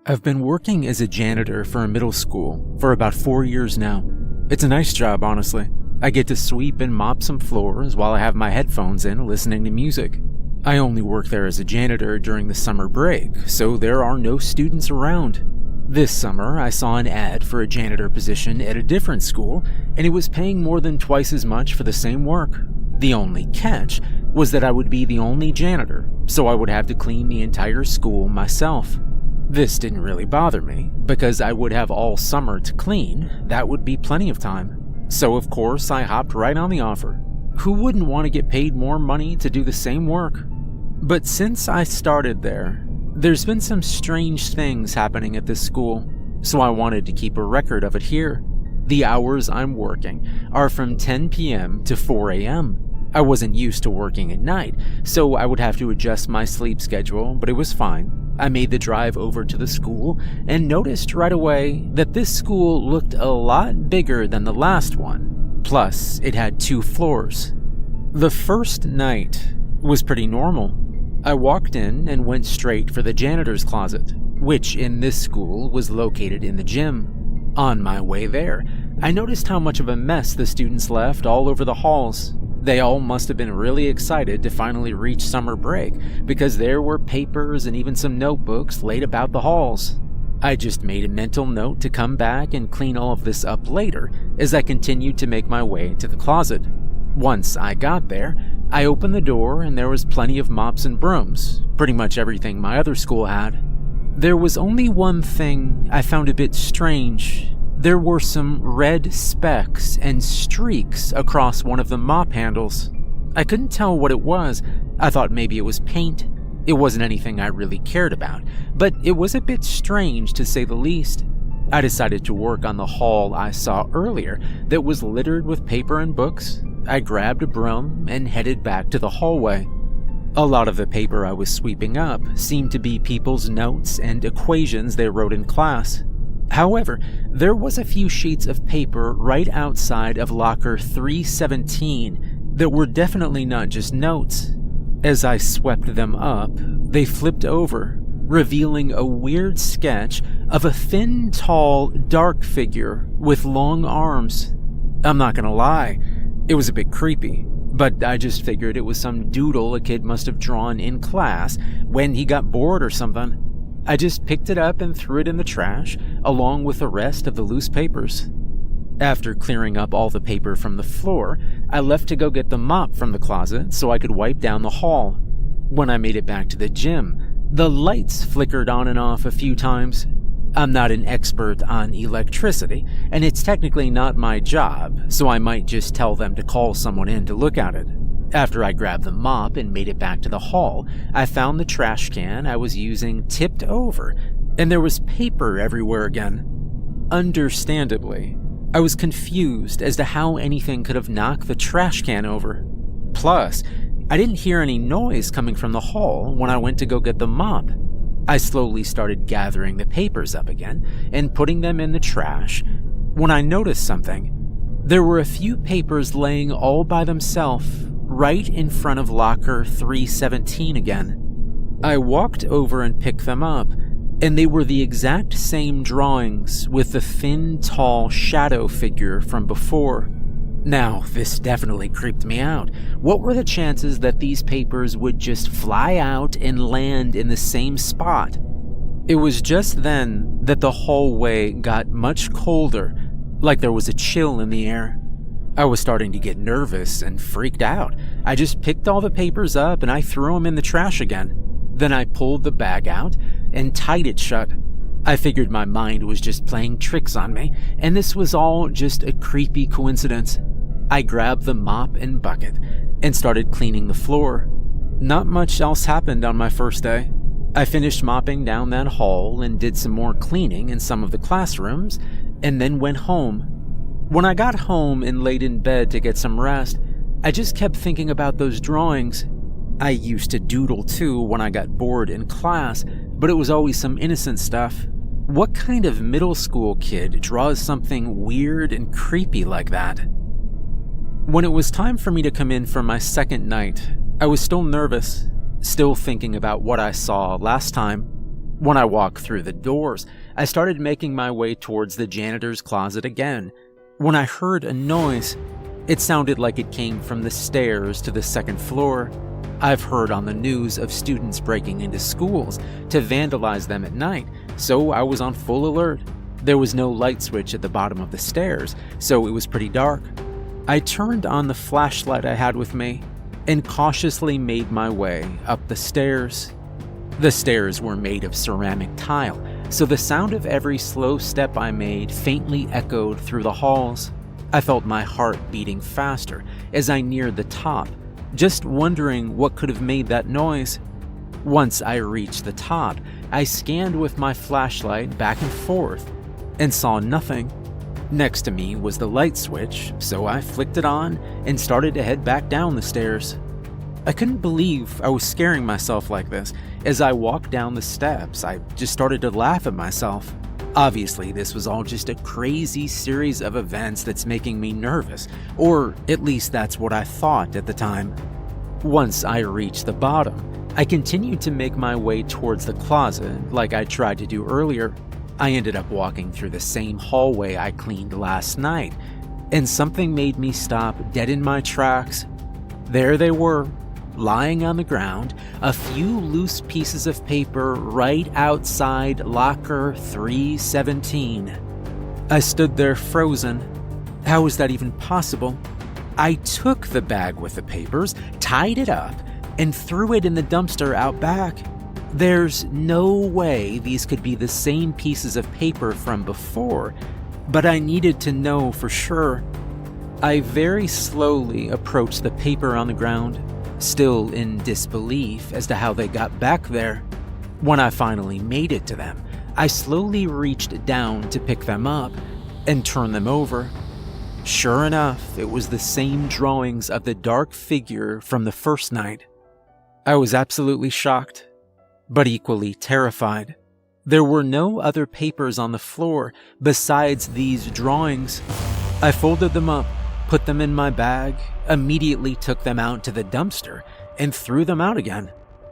I've been working as a janitor for a middle school for about 4 years now. It's a nice job, honestly. I get to sweep and mop some floors while I have my headphones in listening to music. I only work there as a janitor during the summer break, so there are no students around. This summer, I saw an ad for a janitor position at a different school, and it was paying more than twice as much for the same work. The only catch was that I would be the only janitor, so I would have to clean the entire school myself. This didn't really bother me, because I would have all summer to clean. That would be plenty of time. So of course, I hopped right on the offer. Who wouldn't want to get paid more money to do the same work? But since I started there, there's been some strange things happening at this school, so I wanted to keep a record of it here. The hours I'm working are from 10 p.m. to 4 a.m. I wasn't used to working at night, so I would have to adjust my sleep schedule, but it was fine. I made the drive over to the school and noticed right away that this school looked a lot bigger than the last one. Plus, it had 2 floors. The first night was pretty normal. I walked in and went straight for the janitor's closet, which in this school was located in the gym. On my way there, I noticed how much of a mess the students left all over the halls. They all must have been really excited to finally reach summer break, because there were papers and even some notebooks laid about the halls. I just made a mental note to come back and clean all of this up later as I continued to make my way to the closet. Once I got there, I opened the door and there was plenty of mops and brooms, pretty much everything my other school had. There was only one thing I found a bit strange. There were some red specks and streaks across one of the mop handles. I couldn't tell what it was. I thought maybe it was paint. It wasn't anything I really cared about, but it was a bit strange to say the least. I decided to work on the hall I saw earlier that was littered with paper and books. I grabbed a broom and headed back to the hallway. A lot of the paper I was sweeping up seemed to be people's notes and equations they wrote in class. However, there was a few sheets of paper right outside of locker 317 that were definitely not just notes. As I swept them up, they flipped over, revealing a weird sketch of a thin, tall, dark figure with long arms. I'm not gonna lie, it was a bit creepy, but I just figured it was some doodle a kid must have drawn in class when he got bored or something. I just picked it up and threw it in the trash, along with the rest of the loose papers. After clearing up all the paper from the floor, I left to go get the mop from the closet so I could wipe down the hall. When I made it back to the gym, the lights flickered on and off a few times. I'm not an expert on electricity, and it's technically not my job, so I might just tell them to call someone in to look at it. After I grabbed the mop and made it back to the hall, I found the trash can I was using tipped over, and there was paper everywhere again. Understandably, I was confused as to how anything could have knocked the trash can over. Plus, I didn't hear any noise coming from the hall when I went to go get the mop. I slowly started gathering the papers up again and putting them in the trash when I noticed something. There were a few papers laying all by themselves right in front of locker 317 again. I walked over and picked them up, and they were the exact same drawings with the thin, tall shadow figure from before. Now, this definitely creeped me out. What were the chances that these papers would just fly out and land in the same spot? It was just then that the hallway got much colder, like there was a chill in the air. I was starting to get nervous and freaked out. I just picked all the papers up and I threw them in the trash again. Then I pulled the bag out and tied it shut. I figured my mind was just playing tricks on me, and this was all just a creepy coincidence. I grabbed the mop and bucket and started cleaning the floor. Not much else happened on my first day. I finished mopping down that hall and did some more cleaning in some of the classrooms, and then went home. When I got home and laid in bed to get some rest, I just kept thinking about those drawings. I used to doodle too when I got bored in class, but it was always some innocent stuff. What kind of middle school kid draws something weird and creepy like that? When it was time for me to come in for my second night, I was still nervous, still thinking about what I saw last time. When I walked through the doors, I started making my way towards the janitor's closet again. When I heard a noise, it sounded like it came from the stairs to the second floor. I've heard on the news of students breaking into schools to vandalize them at night, so I was on full alert. There was no light switch at the bottom of the stairs, so it was pretty dark. I turned on the flashlight I had with me and cautiously made my way up the stairs. The stairs were made of ceramic tile, so the sound of every slow step I made faintly echoed through the halls. I felt my heart beating faster as I neared the top, just wondering what could have made that noise. Once I reached the top, I scanned with my flashlight back and forth and saw nothing. Next to me was the light switch, so I flicked it on and started to head back down the stairs. I couldn't believe I was scaring myself like this. As I walked down the steps, I just started to laugh at myself. Obviously, this was all just a crazy series of events that's making me nervous, or at least that's what I thought at the time. Once I reached the bottom, I continued to make my way towards the closet like I tried to do earlier. I ended up walking through the same hallway I cleaned last night, and something made me stop dead in my tracks. There they were, lying on the ground, a few loose pieces of paper right outside locker 317. I stood there frozen. How was that even possible? I took the bag with the papers, tied it up, and threw it in the dumpster out back. There's no way these could be the same pieces of paper from before, but I needed to know for sure. I very slowly approached the paper on the ground, still in disbelief as to how they got back there. When I finally made it to them, I slowly reached down to pick them up and turn them over. Sure enough, it was the same drawings of the dark figure from the first night. I was absolutely shocked, but equally terrified. There were no other papers on the floor besides these drawings. I folded them up, put them in my bag, immediately took them out to the dumpster, and threw them out again.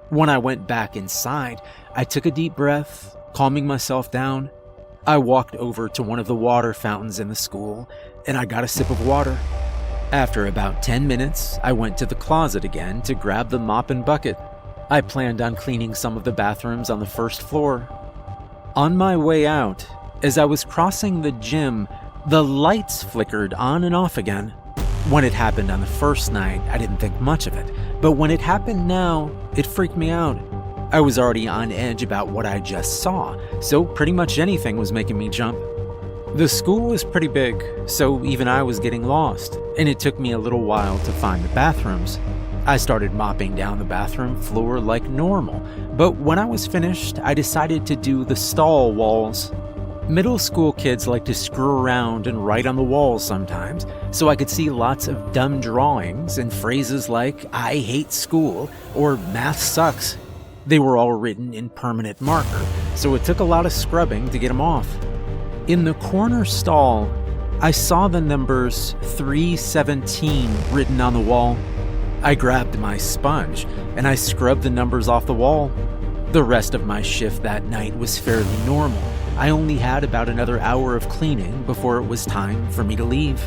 When I went back inside, I took a deep breath, calming myself down. I walked over to one of the water fountains in the school, and I got a sip of water. After about 10 minutes, I went to the closet again to grab the mop and bucket. I planned on cleaning some of the bathrooms on the first floor. On my way out, as I was crossing the gym, the lights flickered on and off again. When it happened on the first night, I didn't think much of it, but when it happened now, it freaked me out. I was already on edge about what I just saw, so pretty much anything was making me jump. The school was pretty big, so even I was getting lost, and it took me a little while to find the bathrooms. I started mopping down the bathroom floor like normal, but when I was finished, I decided to do the stall walls. Middle school kids like to screw around and write on the walls sometimes, so I could see lots of dumb drawings and phrases like, "I hate school," or "math sucks." They were all written in permanent marker, so it took a lot of scrubbing to get them off. In the corner stall, I saw the numbers 317 written on the wall. I grabbed my sponge and I scrubbed the numbers off the wall. The rest of my shift that night was fairly normal. I only had about another hour of cleaning before it was time for me to leave.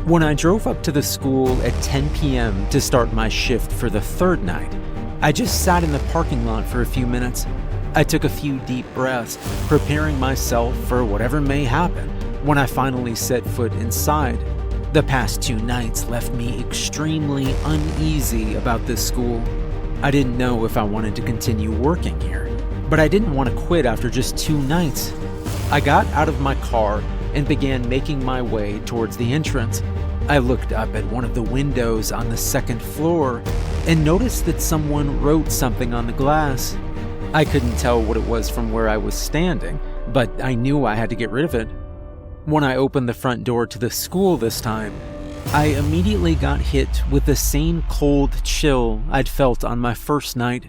When I drove up to the school at 10 p.m. to start my shift for the third night, I just sat in the parking lot for a few minutes. I took a few deep breaths, preparing myself for whatever may happen when I finally set foot inside. The past 2 nights left me extremely uneasy about this school. I didn't know if I wanted to continue working here, but I didn't want to quit after just 2 nights. I got out of my car and began making my way towards the entrance. I looked up at one of the windows on the second floor and noticed that someone wrote something on the glass. I couldn't tell what it was from where I was standing, but I knew I had to get rid of it. When I opened the front door to the school this time, I immediately got hit with the same cold chill I'd felt on my first night.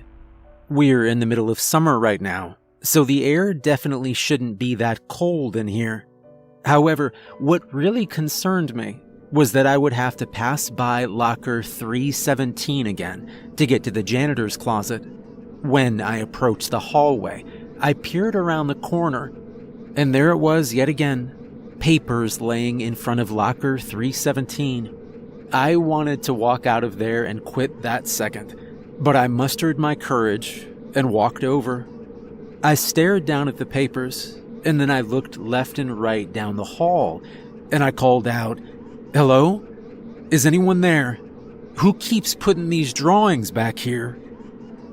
We're in the middle of summer right now, so the air definitely shouldn't be that cold in here. However, what really concerned me was that I would have to pass by locker 317 again to get to the janitor's closet. When I approached the hallway, I peered around the corner, and there it was yet again, papers laying in front of locker 317. I wanted to walk out of there and quit that second, but I mustered my courage and walked over. I stared down at the papers, and then I looked left and right down the hall, and I called out, "Hello? Is anyone there? Who keeps putting these drawings back here?"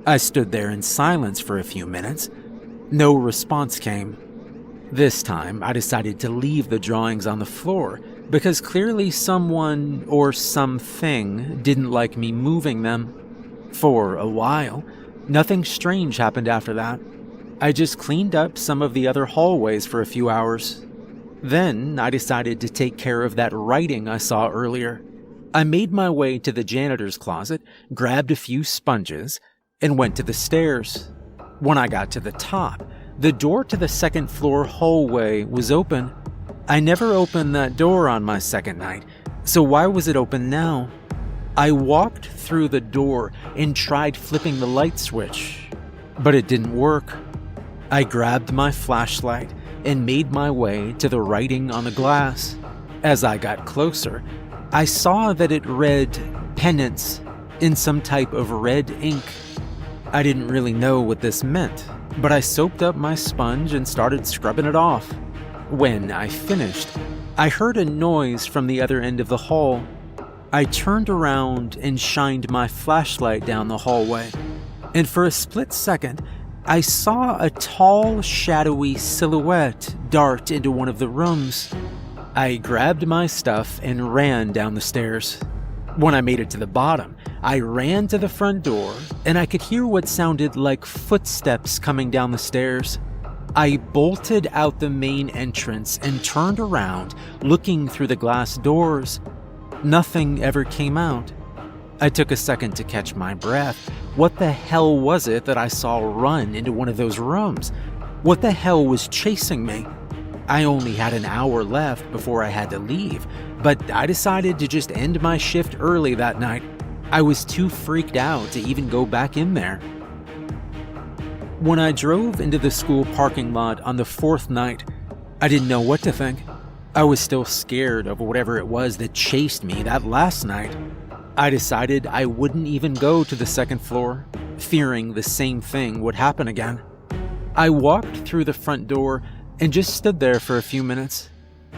I stood there in silence for a few minutes. No response came. This time, I decided to leave the drawings on the floor because clearly someone or something didn't like me moving them. For a while, nothing strange happened after that. I just cleaned up some of the other hallways for a few hours. Then I decided to take care of that writing I saw earlier. I made my way to the janitor's closet, grabbed a few sponges, and went to the stairs. When I got to the top, the door to the second floor hallway was open. I never opened that door on my second night, so why was it open now? I walked through the door and tried flipping the light switch, but it didn't work. I grabbed my flashlight and made my way to the writing on the glass. As I got closer, I saw that it read penance in some type of red ink. I didn't really know what this meant, but I soaped up my sponge and started scrubbing it off. When I finished, I heard a noise from the other end of the hall. I turned around and shined my flashlight down the hallway, and for a split second, I saw a tall, shadowy silhouette dart into one of the rooms. I grabbed my stuff and ran down the stairs. When I made it to the bottom, I ran to the front door, and I could hear what sounded like footsteps coming down the stairs. I bolted out the main entrance and turned around, looking through the glass doors. Nothing ever came out. I took a second to catch my breath. What the hell was it that I saw run into one of those rooms? What the hell was chasing me? I only had an hour left before I had to leave, but I decided to just end my shift early that night. I was too freaked out to even go back in there. When I drove into the school parking lot on the fourth night, I didn't know what to think. I was still scared of whatever it was that chased me that last night. I decided I wouldn't even go to the second floor, fearing the same thing would happen again. I walked through the front door and just stood there for a few minutes,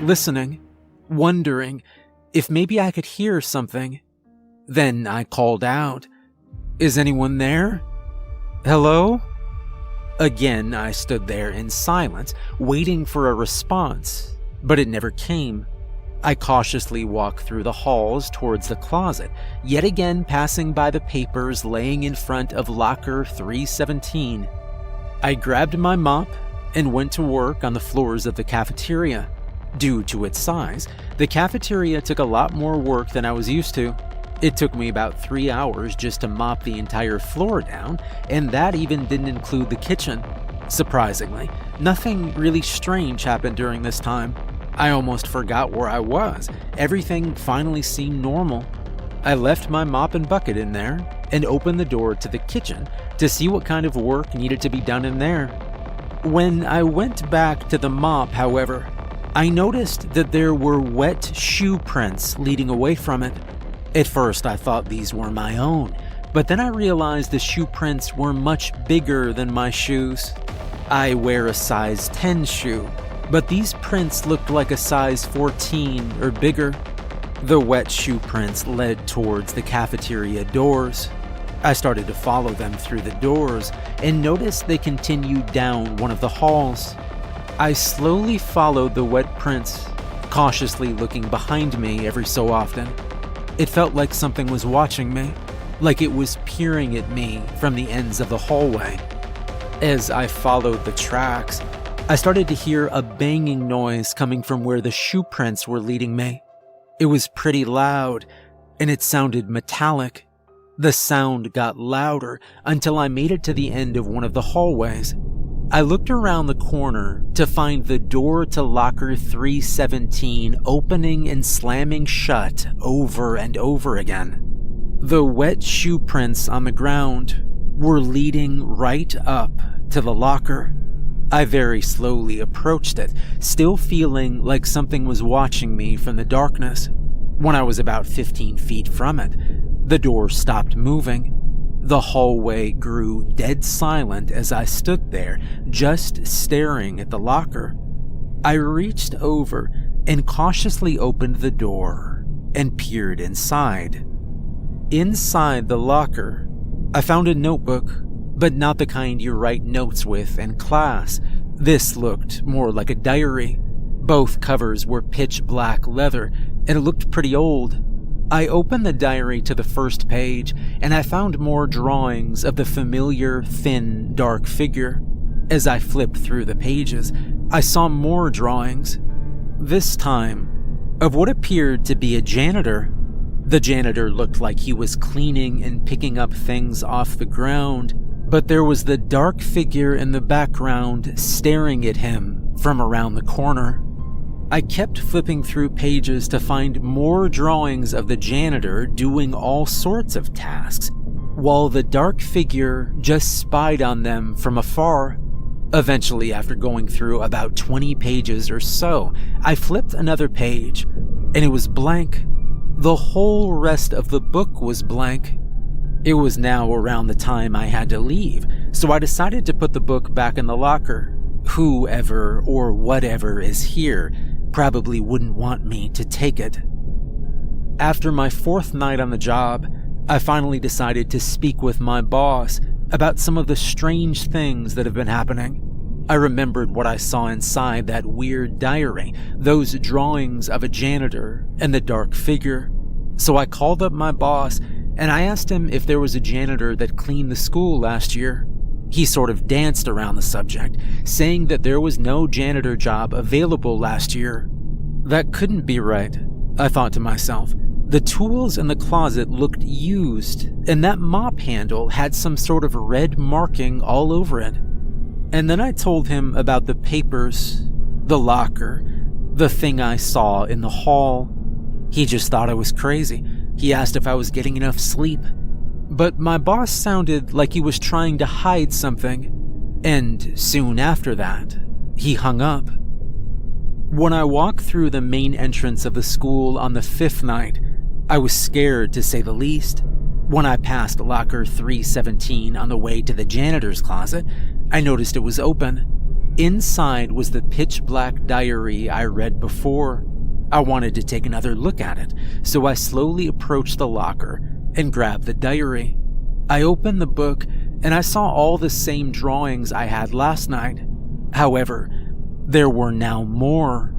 listening, wondering if maybe I could hear something. Then I called out, "Is anyone there? Hello?" Again, I stood there in silence, waiting for a response, but it never came. I cautiously walked through the halls towards the closet, yet again passing by the papers laying in front of locker 317. I grabbed my mop and went to work on the floors of the cafeteria. Due to its size, the cafeteria took a lot more work than I was used to. It took me about 3 hours just to mop the entire floor down, and that even didn't include the kitchen. Surprisingly, nothing really strange happened during this time. I almost forgot where I was. Everything finally seemed normal. I left my mop and bucket in there and opened the door to the kitchen to see what kind of work needed to be done in there. When I went back to the mop, however, I noticed that there were wet shoe prints leading away from it. At first, I thought these were my own, but then I realized the shoe prints were much bigger than my shoes. I wear a size 10 shoe, but these prints looked like a size 14 or bigger. The wet shoe prints led towards the cafeteria doors. I started to follow them through the doors and noticed they continued down one of the halls. I slowly followed the wet prints, cautiously looking behind me every so often. It felt like something was watching me, like it was peering at me from the ends of the hallway. As I followed the tracks, I started to hear a banging noise coming from where the shoe prints were leading me. It was pretty loud, and it sounded metallic. The sound got louder until I made it to the end of one of the hallways. I looked around the corner to find the door to locker 317 opening and slamming shut over and over again. The wet shoe prints on the ground, were leading right up to the locker. I very slowly approached it, still feeling like something was watching me from the darkness. When I was about 15 feet from it, the door stopped moving. The hallway grew dead silent as I stood there, just staring at the locker. I reached over and cautiously opened the door and peered inside. Inside the locker, I found a notebook, but not the kind you write notes with in class. This looked more like a diary. Both covers were pitch black leather, and it looked pretty old. I opened the diary to the first page, and I found more drawings of the familiar, thin, dark figure. As I flipped through the pages, I saw more drawings, this time of what appeared to be a janitor. The janitor looked like he was cleaning and picking up things off the ground, but there was the dark figure in the background staring at him from around the corner. I kept flipping through pages to find more drawings of the janitor doing all sorts of tasks, while the dark figure just spied on them from afar. Eventually, after going through about 20 pages or so, I flipped another page, and it was blank. The whole rest of the book was blank. It was now around the time I had to leave, so I decided to put the book back in the locker. Whoever or whatever is here probably wouldn't want me to take it. After my 4th night on the job, I finally decided to speak with my boss about some of the strange things that have been happening. I remembered what I saw inside that weird diary, those drawings of a janitor and the dark figure. So I called up my boss and I asked him if there was a janitor that cleaned the school last year. He sort of danced around the subject, saying that there was no janitor job available last year. That couldn't be right, I thought to myself. The tools in the closet looked used, and that mop handle had some sort of red marking all over it. And then I told him about the papers, the locker, the thing I saw in the hall. He just thought I was crazy. He asked if I was getting enough sleep. But my boss sounded like he was trying to hide something, and soon after that, he hung up. When I walked through the main entrance of the school on the 5th night, I was scared to say the least. When I passed locker 317 on the way to the janitor's closet, I noticed it was open. Inside was the pitch black diary I read before. I wanted to take another look at it, so I slowly approached the locker and grabbed the diary. I opened the book and I saw all the same drawings I had last night. However, there were now more.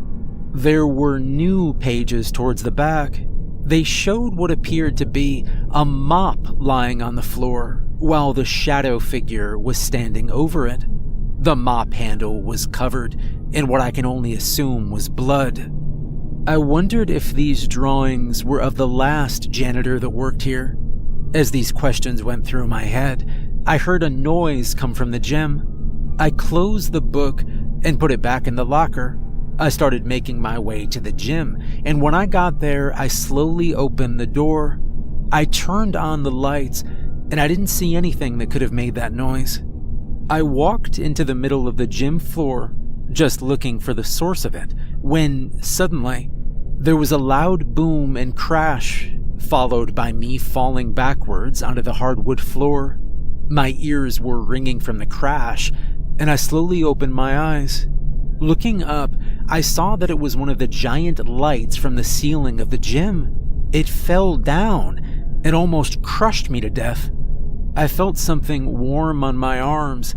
There were new pages towards the back. They showed what appeared to be a mop lying on the floor, while the shadow figure was standing over it. The mop handle was covered in what I can only assume was blood. I wondered if these drawings were of the last janitor that worked here. As these questions went through my head, I heard a noise come from the gym. I closed the book and put it back in the locker. I started making my way to the gym, and when I got there, I slowly opened the door. I turned on the lights, and I didn't see anything that could have made that noise. I walked into the middle of the gym floor, just looking for the source of it, when suddenly there was a loud boom and crash, followed by me falling backwards onto the hardwood floor. My ears were ringing from the crash, and I slowly opened my eyes. Looking up, I saw that it was one of the giant lights from the ceiling of the gym. It fell down and almost crushed me to death. I felt something warm on my arms,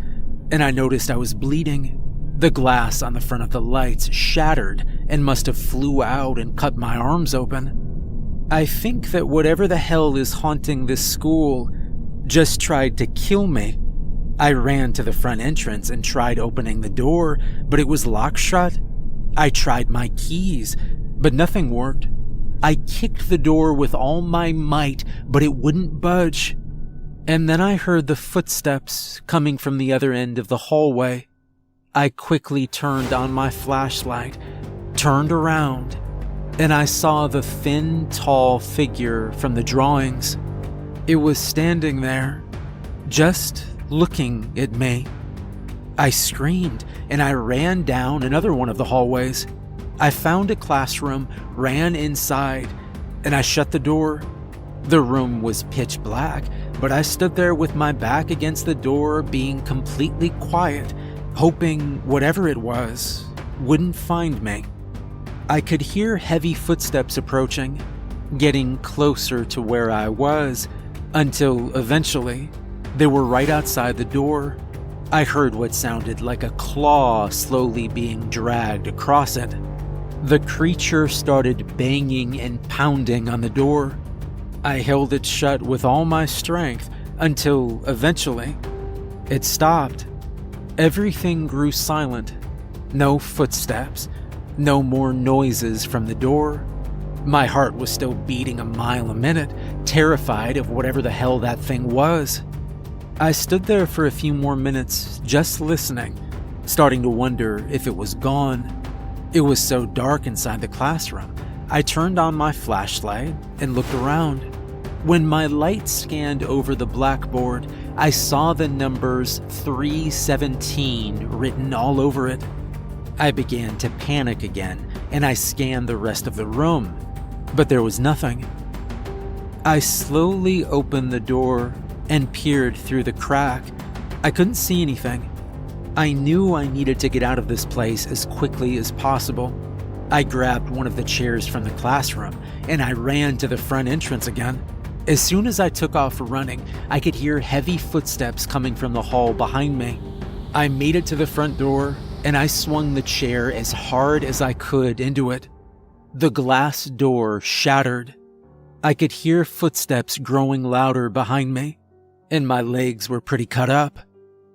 and I noticed I was bleeding. The glass on the front of the lights shattered and must have flew out and cut my arms open. I think that whatever the hell is haunting this school just tried to kill me. I ran to the front entrance and tried opening the door, but it was locked shut. I tried my keys, but nothing worked. I kicked the door with all my might, but it wouldn't budge. And then I heard the footsteps coming from the other end of the hallway. I quickly turned on my flashlight, turned around, and I saw the thin, tall figure from the drawings. It was standing there, just looking at me. I screamed and I ran down another one of the hallways. I found a classroom, ran inside, and I shut the door. The room was pitch black, but I stood there with my back against the door, being completely quiet, hoping whatever it was wouldn't find me. I could hear heavy footsteps approaching, getting closer to where I was, until eventually they were right outside the door. I heard what sounded like a claw slowly being dragged across it. The creature started banging and pounding on the door. I held it shut with all my strength until eventually it stopped. Everything grew silent. No footsteps, no more noises from the door. My heart was still beating a mile a minute, terrified of whatever the hell that thing was. I stood there for a few more minutes, just listening, starting to wonder if it was gone. It was so dark inside the classroom. I turned on my flashlight and looked around. When my light scanned over the blackboard, I saw the numbers 317 written all over it. I began to panic again, and I scanned the rest of the room, but there was nothing. I slowly opened the door and peered through the crack. I couldn't see anything. I knew I needed to get out of this place as quickly as possible. I grabbed one of the chairs from the classroom, and I ran to the front entrance again. As soon as I took off running, I could hear heavy footsteps coming from the hall behind me. I made it to the front door, and I swung the chair as hard as I could into it. The glass door shattered. I could hear footsteps growing louder behind me, and my legs were pretty cut up.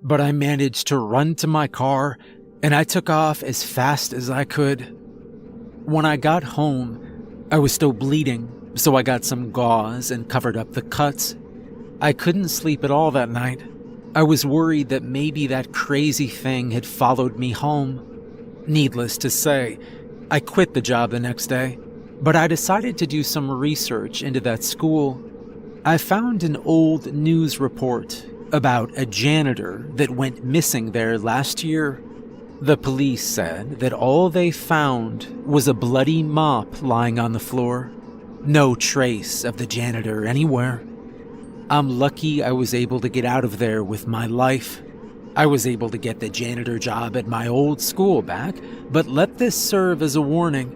But I managed to run to my car, and I took off as fast as I could. When I got home, I was still bleeding, so I got some gauze and covered up the cuts. I couldn't sleep at all that night. I was worried that maybe that crazy thing had followed me home. Needless to say, I quit the job the next day, but I decided to do some research into that school. I found an old news report about a janitor that went missing there last year. The police said that all they found was a bloody mop lying on the floor. No trace of the janitor anywhere. I'm lucky I was able to get out of there with my life. I was able to get the janitor job at my old school back, but let this serve as a warning.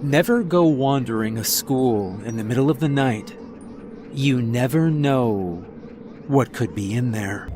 Never go wandering a school in the middle of the night. You never know what could be in there.